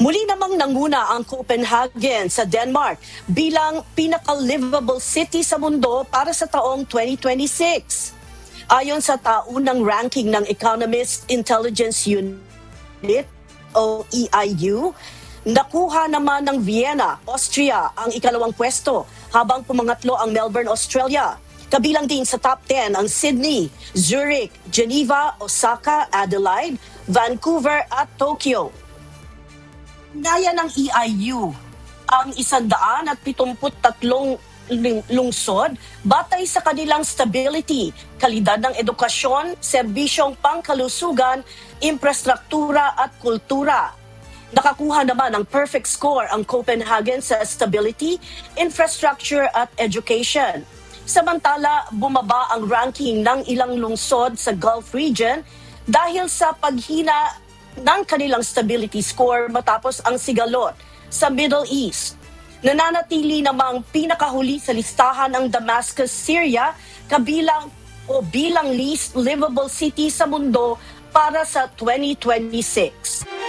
Muli namang nanguna ang Copenhagen sa Denmark bilang pinaka-livable city sa mundo para sa taong 2026. Ayon sa taunang ranking ng Economist Intelligence Unit o EIU, nakuha naman ng Vienna, Austria ang ikalawang pwesto habang pumangatlo ang Melbourne, Australia. Kabilang din sa top 10 ang Sydney, Zurich, Geneva, Osaka, Adelaide, Vancouver at Tokyo. Gaya ng EIU, ang 173 lungsod batay sa kanilang stability, kalidad ng edukasyon, serbisyong pangkalusugan, infrastruktura at kultura. Nakakuha naman ng perfect score ang Copenhagen sa stability, infrastructure at education. Samantala, bumaba ang ranking ng ilang lungsod sa Gulf region dahil sa paghina ng kanilang stability score matapos ang sigalot sa Middle East. Nananatili namang pinakahuli sa listahan ang Damascus, Syria, bilang least livable city sa mundo para sa 2026.